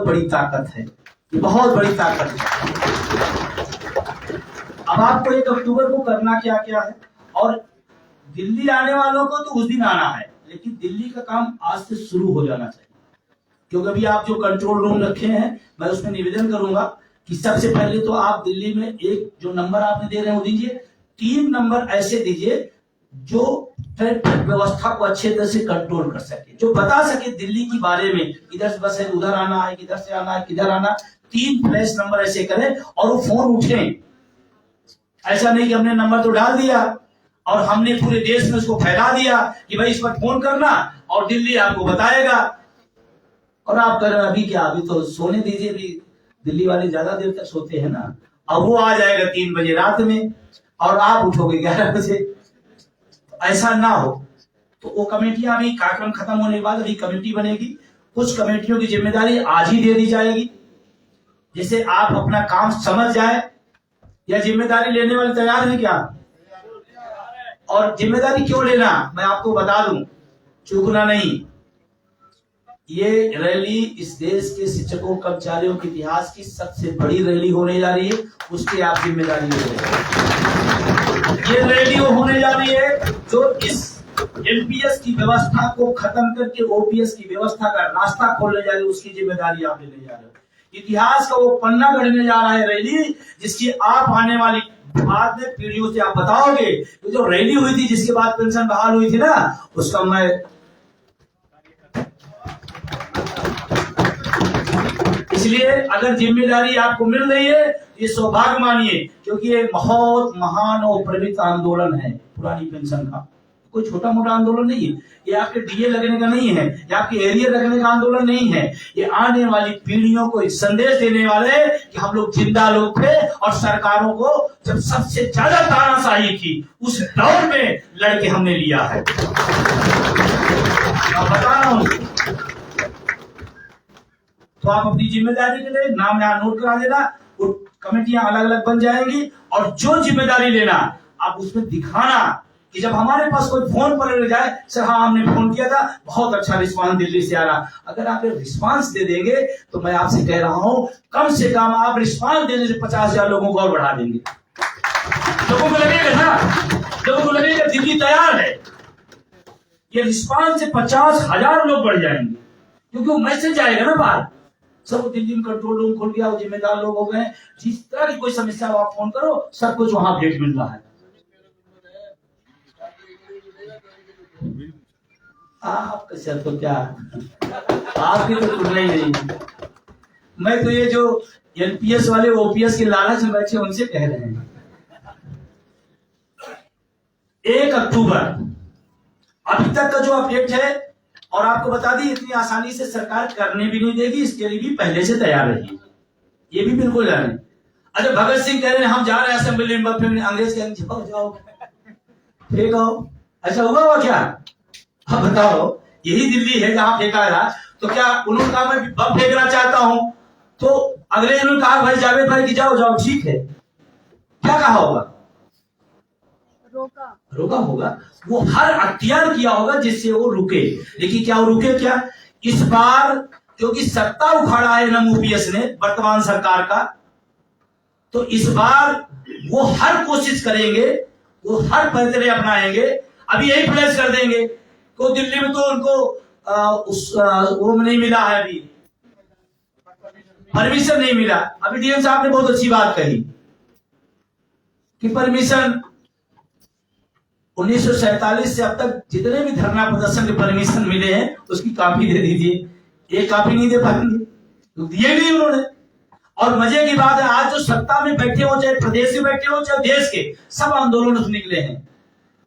बड़ी ताकत है, ये बहुत बड़ी ताकत है। अब आपको 1 अक्टूबर को करना क्या क्या है, और दिल्ली आने वालों को तो उस दिन आना है, लेकिन दिल्ली का काम आज से शुरू हो जाना चाहिए। क्योंकि अभी आप जो कंट्रोल रूम रखे हैं, मैं उसमें निवेदन करूंगा कि सबसे पहले तो आप दिल्ली में एक जो नंबर आपने दे रहे हैं वो दीजिए, 3 नंबर ऐसे दीजिए जो ट्रैफिक व्यवस्था को अच्छे तरह से कंट्रोल कर सके, जो बता सके दिल्ली के बारे में, इधर से बस है, उधर आना है, किधर से आना है, किधर आना। 3 फ्लैश नंबर ऐसे करें और वो फोन उठे। ऐसा नहीं कि हमने नंबर तो डाल दिया और हमने पूरे देश में उसको फैला दिया कि भाई इस पर फोन करना और दिल्ली आपको बताएगा, और आप कर अभी क्या, अभी तो सोने दीजिए, भी दिल्ली वाले ज्यादा देर तक सोते हैं ना। अब वो आ जाएगा 3 बजे रात में और आप उठोगे 11 बजे। ऐसा ना हो तो वो कमेटियां, अभी कार्यक्रम खत्म होने के बाद अभी कमेटी बनेगी, कुछ कमेटियों की जिम्मेदारी आज ही दे दी जाएगी, जिससे आप अपना काम समझ जाए। या जिम्मेदारी लेने वाले तैयार हैं क्या? और जिम्मेदारी क्यों लेना मैं आपको बता दूं, चूकना नहीं। ये रैली इस देश के शिक्षकों कर्मचारियों के इतिहास की सबसे बड़ी रैली होने जा रही है, उसकी आप जिम्मेदारी ले रहे हैं। ये रैली वो होने जा रही है जो इस एनपीएस की व्यवस्था को खत्म करके ओपीएस की व्यवस्था का रास्ता खोलने जा रही है, उसकी जिम्मेदारी आप लेने जा रहे हो। इतिहास का वो पन्ना गढ़ने जा रहा है रैली, जिसकी आप आने वाली बाद में पीढ़ियों से आप बताओगे। जो रैली हुई थी जिसके बाद पेंशन बहाल हुई थी ना, उसका मैं इसलिए अगर जिम्मेदारी आपको मिल रही है ये सौभाग्य मानिए, क्योंकि ये बहुत महान और प्रेरित आंदोलन है पुरानी पेंशन का। कोई छोटा मोटा आंदोलन नहीं है, ये आपके डीए लगने का नहीं है, ये आपके एरिया लगने का आंदोलन नहीं है। ये आने वाली पीढ़ियों को एक संदेश देने वाले हैं कि हम लोग जिंदा लोग थे और सरकारों को जब सबसे ज्यादा तानाशाही थी उस दौर में लड़के हमने लिया है। मैं बता रहा हूं, तो आप अपनी जिम्मेदारी के लिए नाम यहाँ नोट करा देना, वो कमेटियां अलग अलग बन जाएंगी, और जो जिम्मेदारी लेना आप उसमें दिखाना कि जब हमारे पास कोई फोन पर जाए, सर हाँ हमने फोन किया था, बहुत अच्छा रिस्पांस दिल्ली से आ रहा। अगर आप रिस्पांस दे देंगे तो मैं आपसे कह रहा हूं कम से कम आप रिस्पांस देने से 50,000 लोगों को और बढ़ा देंगे। लोगों को लगेगा ना, लोगों को लगेगा दिल्ली तैयार है। ये रिस्पांस से 50,000 लोग बढ़ जाएंगे, क्योंकि वो मैसेज आएगा ना बाहर, सब दिल्ली में कंट्रोल रूम खुल गया, वो जिम्मेदार लोग हो गए, जिस तरह की कोई समस्या हो आप फोन करो, सब कुछ वहां अपडेट मिल रहा है। आपका सर तो क्या, आपकी तो तुलना ही नहीं। मैं तो ये जो एनपीएस वाले ओपीएस के लालच में बैठे उनसे कह रहे हैं, 1 अक्टूबर अभी तक का जो अपडेट है, और आपको बता दी इतनी आसानी से सरकार करने भी नहीं देगी, इसके लिए भी पहले से तैयार रही, ये भी बिल्कुल जाने। अच्छा भगत सिंह कह रहे हैं हम जा रहे हैं असेंबली में, फिर अंग्रेज कहेंगे जाओ जाओ फेंक आओ, ऐसा हुआ हुआ क्या? अब बताओ, यही दिल्ली है जहां फेंका रहा, तो क्या उन्होंने कहा मैं बम फेंकना चाहता हूं, तो अगले उन्होंने कहा भाई जावेद भाई की जाओ जाओ, ठीक है, क्या कहा होगा? रोका होगा, वो हर अख्तियार किया होगा जिससे वो रुके। लेकिन क्या वो रुके क्या? इस बार क्योंकि सत्ता उखाड़ा है एनएमओपीएस ने वर्तमान सरकार का, तो इस बार वो हर कोशिश करेंगे, वो हर पैतरे अपनाएंगे। अभी यही फ्लैश कर देंगे तो दिल्ली में तो उनको वो नहीं मिला है, अभी परमिशन नहीं मिला। अभी डीएम साहब ने बहुत अच्छी बात कही कि परमिशन 1947 से अब तक जितने भी धरना प्रदर्शन के परमिशन मिले हैं उसकी कॉपी दे दीजिए। एक कॉपी नहीं दे पाएंगे, तो दिए नहीं उन्होंने। और मजे की बात है, आज जो सत्ता में बैठे हो, चाहे प्रदेश में बैठे हो चाहे देश के, सब आंदोलन से निकले हैं।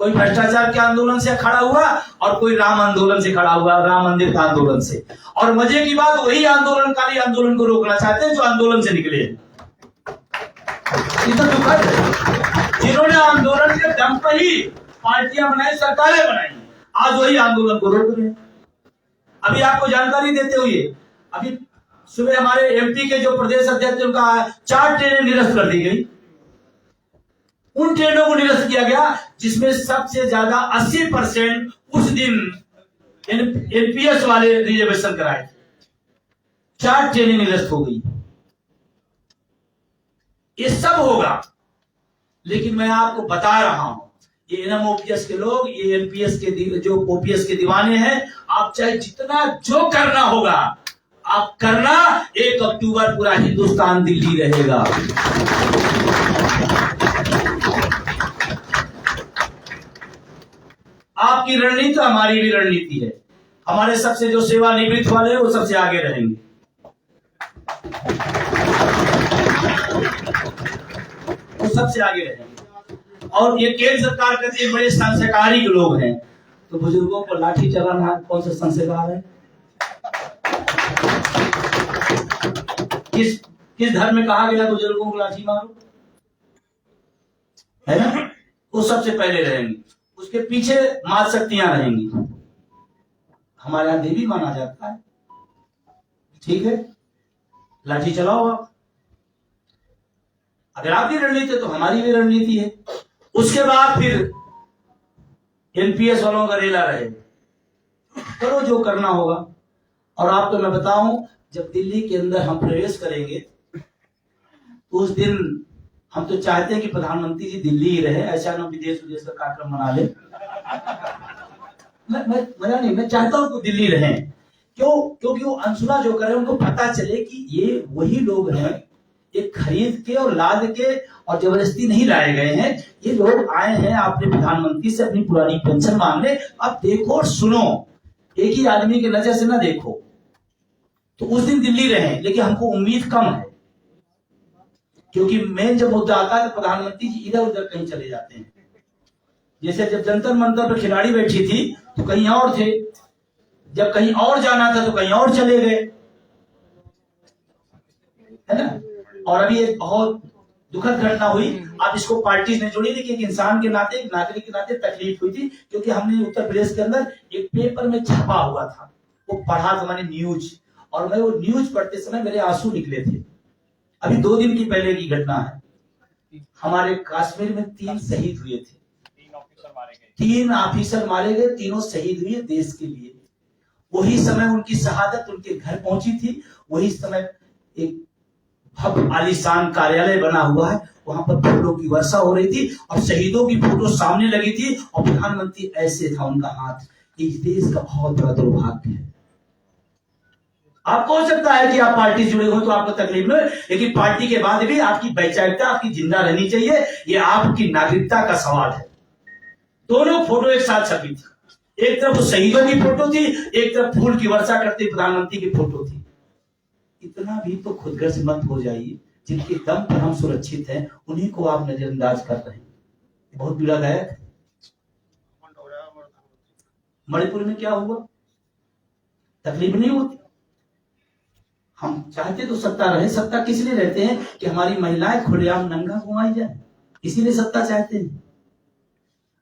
कोई भ्रष्टाचार के आंदोलन से खड़ा हुआ और कोई राम आंदोलन से खड़ा हुआ, राम मंदिर का आंदोलन से। और मजे की बात, वही आंदोलनकारी आंदोलन को रोकना चाहते हैं जो आंदोलन से निकले हैं। ये तो दुखद है, जिन्होंने आंदोलन के दम पर ही पार्टियां बनाई, सरकारें बनाई, आज वही आंदोलन को रोक रहे हैं। अभी आपको जानकारी देते हुए, अभी सुबह हमारे एमपी के जो प्रदेश अध्यक्ष उनका 4 ट्रेनें निरस्त कर दी गई। उन ट्रेनों को निरस्त किया गया जिसमें सबसे ज्यादा 80% उस दिन एनपीएस वाले रिजर्वेशन कराए थे। 4 ट्रेनें निरस्त हो गई। ये सब होगा, लेकिन मैं आपको बता रहा हूं, ये एनएमओपीएस के लोग, ये एमपीएस के जो ओपीएस के दीवाने हैं, आप चाहे जितना जो करना होगा आप करना, 1 अक्टूबर पूरा हिंदुस्तान दिल्ली रहेगा। आपकी रणनीति हमारी भी रणनीति है। हमारे सबसे जो सेवानिवृत्त वाले हैं वो सबसे आगे रहेंगे, वो सबसे आगे रहेंगे। और ये केंद्र सरकार के बड़े संस्कारिक लोग हैं, तो बुजुर्गों को लाठी चलाना कौन सा संस्कार है? किस धर्म में कहा गया बुजुर्गों को लाठी मारो, है ना? वो सबसे पहले रहेंगे, उसके पीछे मां शक्तियां रहेंगी। हमारे यहां देवी माना जाता है, ठीक है, लाठी चलाओ आप। अगर आपकी रणनीति है तो हमारी भी रणनीति है। उसके बाद फिर एनपीएस वालों का रेला रहेगा, करो जो करना होगा। और आपको मैं बताऊं, जब दिल्ली के अंदर हम प्रवेश करेंगे तो उस दिन हम तो चाहते हैं कि प्रधानमंत्री जी दिल्ली ही रहे, ऐसा ना विदेश का कार्यक्रम मना ले। मैं चाहता हूं कि दिल्ली रहे। क्यों? क्योंकि वो अनसुना जो करे उनको पता चले कि ये वही लोग हैं, ये खरीद के और लाद के और जबरदस्ती नहीं लाए गए हैं। ये लोग आए हैं अपने प्रधानमंत्री से अपनी पुरानी पेंशन मांगने। अब देखो और सुनो, एक ही आदमी की नजर से ना देखो। तो उस दिन दिल्ली रहे, लेकिन हमको उम्मीद कम है, क्योंकि मेन जब मुद्दा आता है तो प्रधानमंत्री जी इधर उधर कहीं चले जाते हैं। जैसे जब जंतर मंतर पर खिलाड़ी बैठी थी तो कहीं और थे, जब कहीं और जाना था तो कहीं और चले गए, है ना? और अभी एक बहुत दुखद घटना हुई, अब इसको पार्टी ने जोड़ी, लेकिन एक इंसान के नाते, एक नागरिक के नाते तकलीफ हुई थी, क्योंकि हमने उत्तर प्रदेश के अंदर एक पेपर में छपा हुआ था, वो पढ़ा था मैंने न्यूज, और मैं वो न्यूज पढ़ते समय मेरे आंसू निकले थे। अभी 2 दिन की पहले की घटना है, हमारे कश्मीर में 3 शहीद हुए थे, 3 ऑफिसर मारे गए, तीनों शहीद हुए देश के लिए। वही समय उनकी शहादत उनके घर पहुंची थी, वही समय एक भव्य आलीशान कार्यालय बना हुआ है, वहां पर फूलों की वर्षा हो रही थी और शहीदों की फोटो सामने लगी थी, और प्रधानमंत्री ऐसे था उनका हाथ। इस देश का बहुत बड़ा दुर्भाग्य है। आपको हो सकता है कि आप पार्टी जुड़े हो तो आपको तकलीफ नहीं, लेकिन पार्टी के बाद भी आपकी वैचारिकता आपकी जिंदा रहनी चाहिए। ये आपकी नागरिकता का सवाल है। दोनों फोटो एक साथ छपी थी, एक तरफ शहीदों की फोटो थी, एक तरफ फूल की वर्षा करते प्रधानमंत्री की फोटो थी। इतना भी तो खुदगर्ज मत हो जाइए, जिनके दम पर हम सुरक्षित हैं उन्हीं को आप नजरअंदाज कर रहे हैं। बहुत पीड़ादायक है। मणिपुर में क्या हुआ? तकलीफ नहीं होती? हम चाहते तो सत्ता रहे। सत्ता किस लिए रहते हैं? कि हमारी महिलाएं खुलेआम नंगा घुमाई जाए, इसीलिए सत्ता चाहते हैं।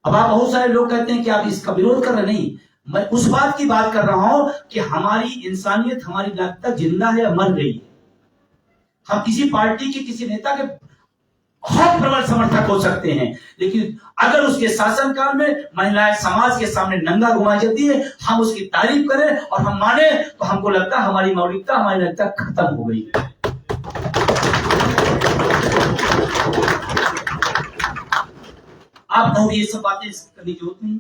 अब आप बहुत सारे लोग कहते हैं कि आप इसका विरोध कर रहे, नहीं, मैं उस बात की बात कर रहा हूं कि हमारी इंसानियत, हमारी नागरिकता जिंदा है या मर गई है। हम किसी पार्टी के किसी नेता के बहुत प्रबल समर्थक हो सकते हैं, लेकिन अगर उसके शासनकाल में महिलाएं समाज के सामने नंगा घुमाई जाती है, हम उसकी तारीफ करें और हम माने, तो हमको लगता है हमारी मौलिकता, हमारी नैतिकता खत्म हो गई। आप लोग ये सब बातें करने की जरूरत नहीं।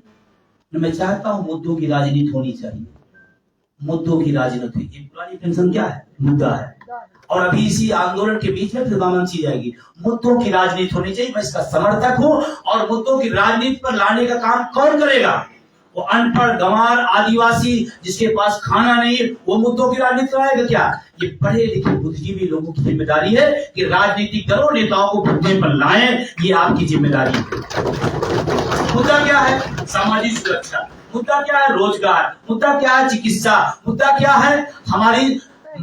मैं चाहता हूं मुद्दों की राजनीति होनी चाहिए, मुद्दों की राजनीति। ये पुरानी पेंशन क्या है? मुद्दा है। और अभी इसी आंदोलन के बीच में फिर बामंची जाएगी। मुद्दों की राजनीति होनी चाहिए, मैं इसका समर्थक हूं। और मुद्दों की राजनीति पर लाने का काम कौन करेगा? वो अनपढ़, गंवार, आदिवासी जिसके पास खाना नहीं, वो मुद्दों की राजनीति कराएगा क्या? ये पढ़े लिखे बुद्धिजीवी लोगों की जिम्मेदारी है कि राजनीति करो, नेताओं को मुद्दे पर लाएं, ये आपकी जिम्मेदारी है। मुद्दा क्या है? सामाजिक सुरक्षा। मुद्दा क्या है? रोजगार। मुद्दा क्या है? चिकित्सा। मुद्दा क्या है? हमारी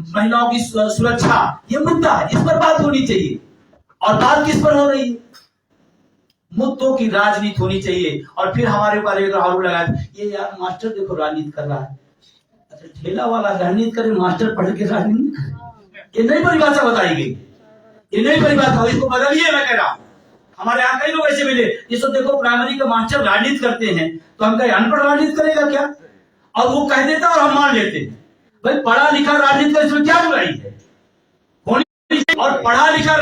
महिलाओं की सुरक्षा। ये मुद्दा है, इस पर बात होनी चाहिए। और बात किस पर हो रही है? मुद्दों की राजनीति होनी चाहिए। और फिर हमारे ऊपर एक आरोप लगाया, ये यार मास्टर देखो राजनीति कर रहा है। अच्छा, ठेला वाला राजनीति करे, मास्टर पढ़ के राजनीति? ये नई परिभाषा बताई गई, ये नई परिभाषा, इसको बदलिए। मैं कह रहा हूं, हमारे यहाँ कई लोग ऐसे मिले, जिसको देखो प्राइमरी का मास्टर राजनीति करते हैं, तो हम कहे अनपढ़ राजनीति करेगा क्या? और वो कह देता और हम मान लेते हैं। भाई पढ़ा लिखा राजनीति का इसमें क्या बुराई है? और पढ़ा लिखा